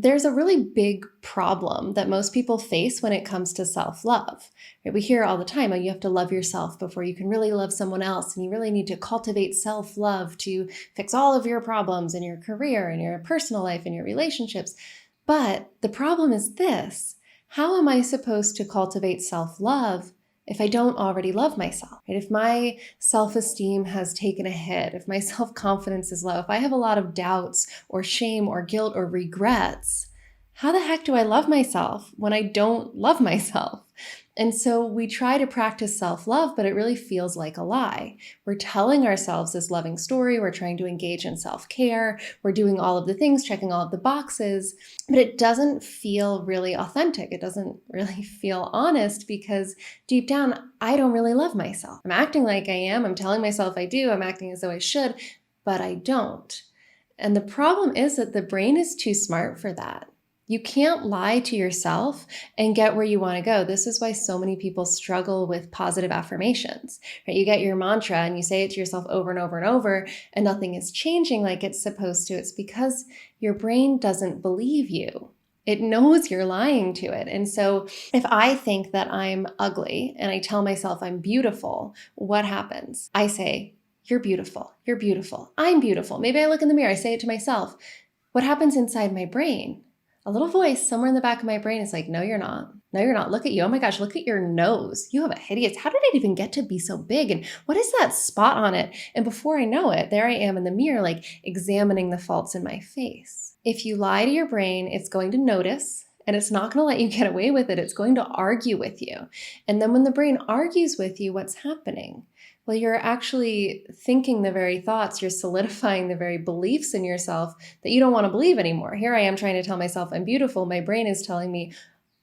there's a really big problem that most people face when it comes to self-love. Right? We hear all the time, oh, you have to love yourself before you can really love someone else. And you really need to cultivate self-love to fix all of your problems in your career and your personal life and your relationships. But the problem is this: how am I supposed to cultivate self-love if I don't already love myself? Right? If my self-esteem has taken a hit, if my self-confidence is low, if I have a lot of doubts or shame or guilt or regrets, how the heck do I love myself when I don't love myself? And so we try to practice self-love, but it really feels like a lie. We're telling ourselves this loving story. We're trying to engage in self-care. We're doing all of the things, checking all of the boxes, but it doesn't feel really authentic. It doesn't really feel honest because deep down, I don't really love myself. I'm acting like I am. I'm telling myself I do. I'm acting as though I should, but I don't. And the problem is that the brain is too smart for that. You can't lie to yourself and get where you want to go. This is why so many people struggle with positive affirmations, right? You get your mantra and you say it to yourself over and over and over, and nothing is changing like it's supposed to. It's because your brain doesn't believe you. It knows you're lying to it. And so if I think that I'm ugly and I tell myself I'm beautiful, what happens? I say, you're beautiful. You're beautiful. I'm beautiful. Maybe I look in the mirror. I say it to myself. What happens inside my brain? A little voice somewhere in the back of my brain is like, no, you're not. No, you're not. Look at you. Oh my gosh, look at your nose. You have a hideous, how did it even get to be so big? And what is that spot on it? And before I know it, there I am in the mirror, like examining the faults in my face. If you lie to your brain, it's going to notice, and it's not going to let you get away with it. It's going to argue with you. And then when the brain argues with you, what's happening? Well, you're actually thinking the very thoughts, you're solidifying the very beliefs in yourself that you don't want to believe anymore. Here I am trying to tell myself I'm beautiful. My brain is telling me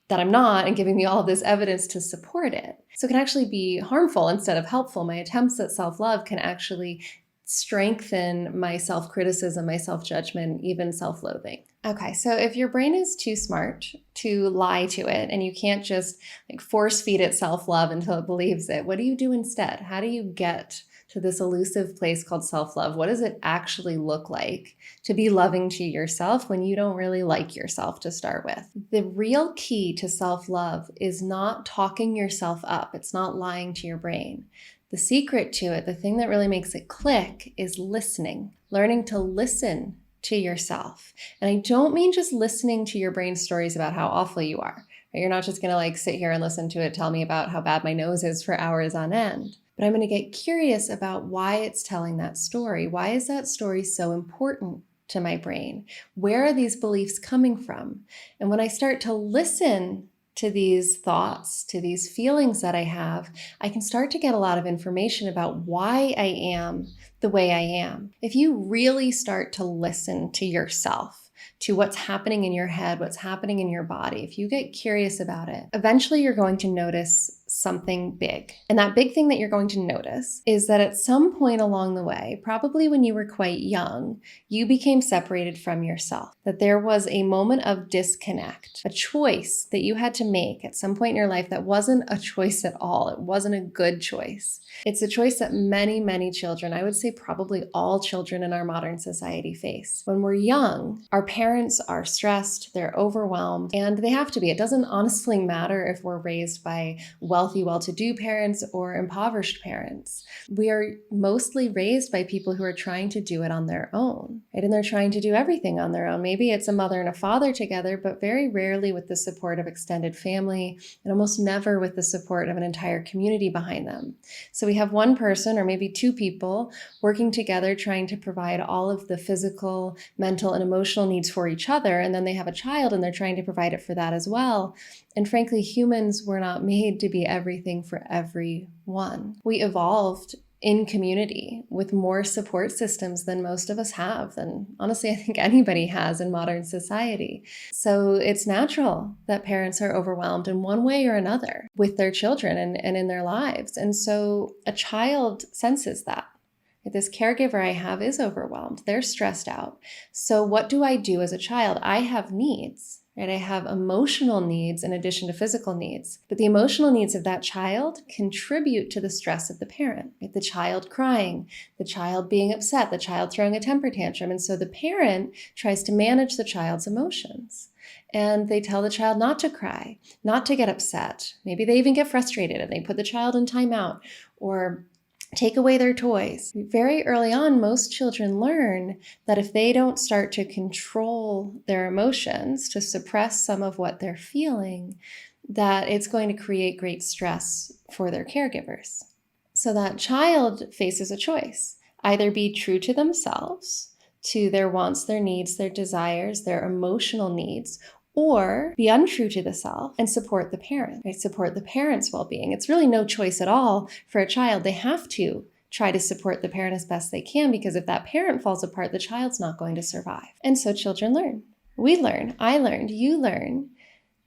that I'm not and giving me all of this evidence to support it. So it can actually be harmful instead of helpful. My attempts at self-love can actually strengthen my self-criticism, my self-judgment, even self-loathing. Okay, so if your brain is too smart to lie to it and you can't just like force feed it self-love until it believes it, what do you do instead? How do you get to this elusive place called self-love? What does it actually look like to be loving to yourself when you don't really like yourself to start with? The real key to self-love is not talking yourself up. It's not lying to your brain. The secret to it, the thing that really makes it click, is listening, learning to listen to yourself. And I don't mean just listening to your brain stories about how awful you are. You're not just going to like sit here and listen to it tell me about how bad my nose is for hours on end. But I'm going to get curious about why it's telling that story. Why is that story so important to my brain? Where are these beliefs coming from? And when I start to listen to these thoughts, to these feelings that I have, I can start to get a lot of information about why I am the way I am. If you really start to listen to yourself, to what's happening in your head, what's happening in your body, if you get curious about it, eventually you're going to notice something big. And that big thing that you're going to notice is that at some point along the way, probably when you were quite young, you became separated from yourself, that there was a moment of disconnect, a choice that you had to make at some point in your life that wasn't a choice at all. It wasn't a good choice. It's a choice that many, many children, I would say probably all children in our modern society face. When we're young, our parents are stressed, they're overwhelmed, and they have to be. It doesn't honestly matter if we're raised by wealthy, well-to-do parents or impoverished parents. We are mostly raised by people who are trying to do it on their own, right? And they're trying to do everything on their own. Maybe it's a mother and a father together, but very rarely with the support of extended family, and almost never with the support of an entire community behind them. So we have one person or maybe two people working together trying to provide all of the physical, mental, and emotional needs for each other, and then they have a child and they're trying to provide it for that as well. And frankly, humans were not made to be everything for everyone. We evolved in community with more support systems than most of us have, than honestly I think anybody has in modern society. So it's natural that parents are overwhelmed in one way or another with their children and in their lives. And so a child senses that. This caregiver I have is overwhelmed. They're stressed out. So what do I do as a child? I have needs, right? I have emotional needs in addition to physical needs. But the emotional needs of that child contribute to the stress of the parent, right? The child crying, the child being upset, the child throwing a temper tantrum. And so the parent tries to manage the child's emotions. And they tell the child not to cry, not to get upset. Maybe they even get frustrated and they put the child in timeout or take away their toys. Very early on, most children learn that if they don't start to control their emotions, to suppress some of what they're feeling, that it's going to create great stress for their caregivers. So that child faces a choice: either be true to themselves, to their wants, their needs, their desires, their emotional needs, or be untrue to the self and support the parent, right? Support the parent's well-being. It's really no choice at all for a child. They have to try to support the parent as best they can, because if that parent falls apart, the child's not going to survive. And so children learn. We learn. I learned. You learn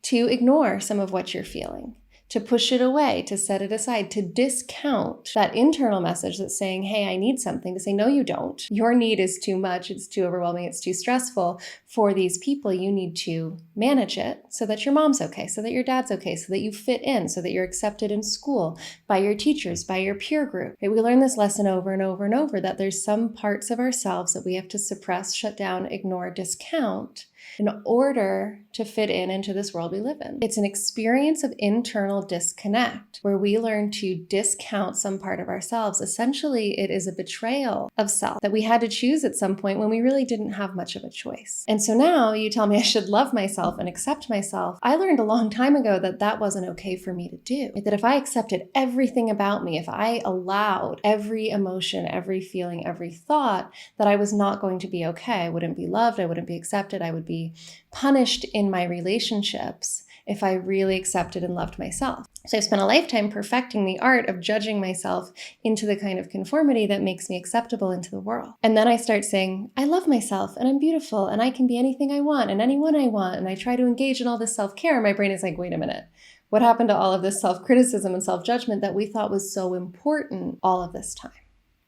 to ignore some of what you're feeling, to push it away, to set it aside, to discount that internal message that's saying, hey, I need something, to say, no, you don't. Your need is too much. It's too overwhelming. It's too stressful for these people. You need to manage it so that your mom's okay, so that your dad's okay, so that you fit in, so that you're accepted in school by your teachers, by your peer group. Right? We learn this lesson over and over and over, that there's some parts of ourselves that we have to suppress, shut down, ignore, discount in order to fit in into this world we live in. It's an experience of internal disconnect where we learn to discount some part of ourselves. Essentially, it is a betrayal of self that we had to choose at some point when we really didn't have much of a choice. And so now you tell me I should love myself and accept myself. I learned a long time ago that that wasn't okay for me to do. That if I accepted everything about me, if I allowed every emotion, every feeling, every thought, that I was not going to be okay. I wouldn't be loved. I wouldn't be accepted. I would be punished in my relationships if I really accepted and loved myself. So I've spent a lifetime perfecting the art of judging myself into the kind of conformity that makes me acceptable into the world. And then I start saying, I love myself and I'm beautiful and I can be anything I want and anyone I want. And I try to engage in all this self-care. And my brain is like, wait a minute. What happened to all of this self-criticism and self-judgment that we thought was so important all of this time?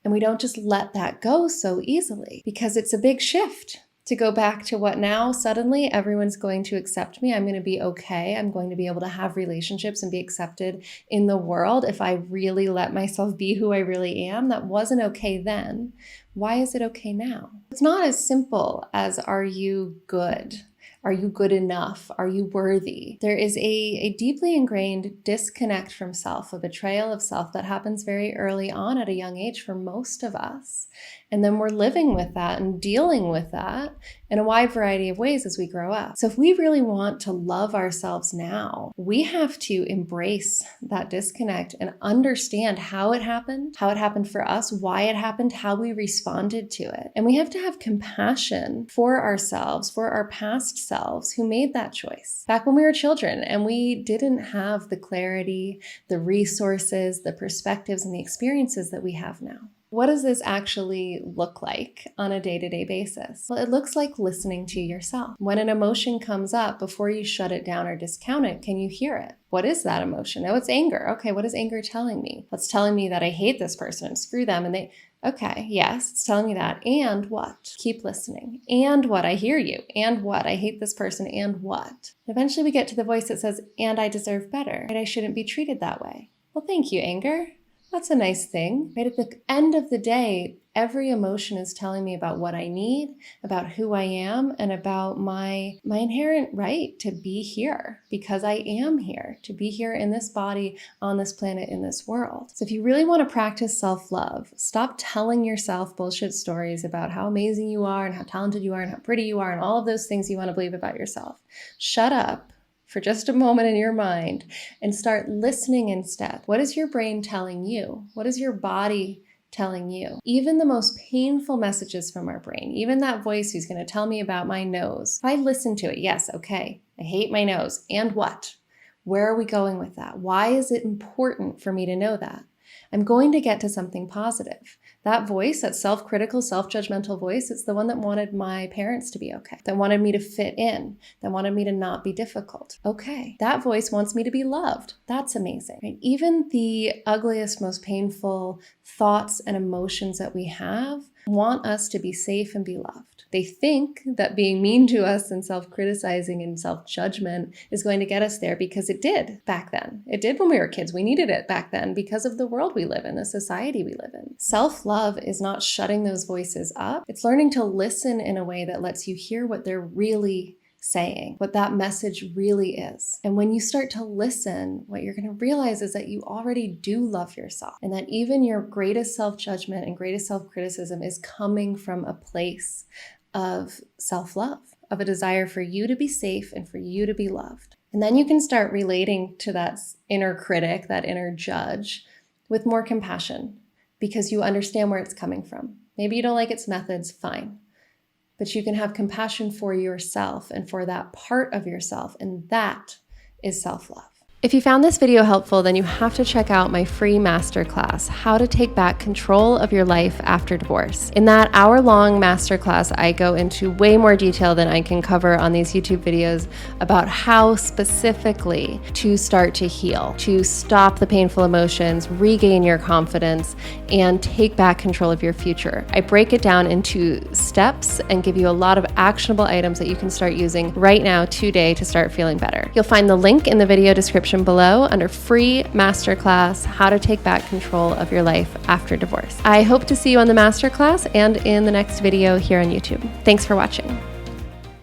And we don't just let that go so easily, because it's a big shift to go back to what now suddenly everyone's going to accept me. I'm going to be okay. I'm going to be able to have relationships and be accepted in the world if I really let myself be who I really am. That wasn't okay then. Why is it okay now? It's not as simple as, are you good? Are you good enough? Are you worthy? There is a deeply ingrained disconnect from self, a betrayal of self that happens very early on at a young age for most of us. And then we're living with that and dealing with that in a wide variety of ways as we grow up. So if we really want to love ourselves now, we have to embrace that disconnect and understand how it happened for us, why it happened, how we responded to it. And we have to have compassion for ourselves, for our past selves who made that choice back when we were children and we didn't have the clarity, the resources, the perspectives, and the experiences that we have now. What does this actually look like on a day-to-day basis? Well, it looks like listening to yourself. When an emotion comes up, before you shut it down or discount it, can you hear it? What is that emotion? Oh, it's anger. Okay, what is anger telling me? It's telling me that I hate this person and screw them. And okay, yes, it's telling me that. And what? Keep listening. And what? I hear you. And what? I hate this person. And what? Eventually we get to the voice that says, and I deserve better. Right? I shouldn't be treated that way. Well, thank you, anger. That's a nice thing, right? At the end of the day, every emotion is telling me about what I need, about who I am, and about my inherent right to be here, because I am here, to be here in this body, on this planet, in this world. So if you really want to practice self-love, stop telling yourself bullshit stories about how amazing you are and how talented you are and how pretty you are and all of those things you want to believe about yourself. Shut up for just a moment in your mind and start listening instead. What is your brain telling you? What is your body telling you? Even the most painful messages from our brain, even that voice who's going to tell me about my nose, if I listen to it, yes, okay, I hate my nose. And what? Where are we going with that? Why is it important for me to know that? I'm going to get to something positive. That voice, that self-critical, self-judgmental voice, it's the one that wanted my parents to be okay, that wanted me to fit in, that wanted me to not be difficult. Okay, that voice wants me to be loved. That's amazing. Right? Even the ugliest, most painful thoughts and emotions that we have want us to be safe and be loved. They think that being mean to us and self-criticizing and self-judgment is going to get us there because it did back then. It did when we were kids. We needed it back then because of the world we live in, the society we live in. Self-love is not shutting those voices up. It's learning to listen in a way that lets you hear what they're really saying, what that message really is. And when you start to listen, what you're going to realize is that you already do love yourself, and that even your greatest self-judgment and greatest self-criticism is coming from a place of self-love, of a desire for you to be safe and for you to be loved. And then you can start relating to that inner critic, that inner judge, with more compassion because you understand where it's coming from. Maybe you don't like its methods, fine. But you can have compassion for yourself and for that part of yourself, and that is self-love. If you found this video helpful, then you have to check out my free masterclass, How to Take Back Control of Your Life After Divorce. In that hour-long masterclass, I go into way more detail than I can cover on these YouTube videos about how specifically to start to heal, to stop the painful emotions, regain your confidence, and take back control of your future. I break it down into steps and give you a lot of actionable items that you can start using right now today to start feeling better. You'll find the link in the video description below under free masterclass, How to Take Back Control of Your Life After Divorce. I hope to see you on the masterclass and in the next video here on YouTube. Thanks for watching.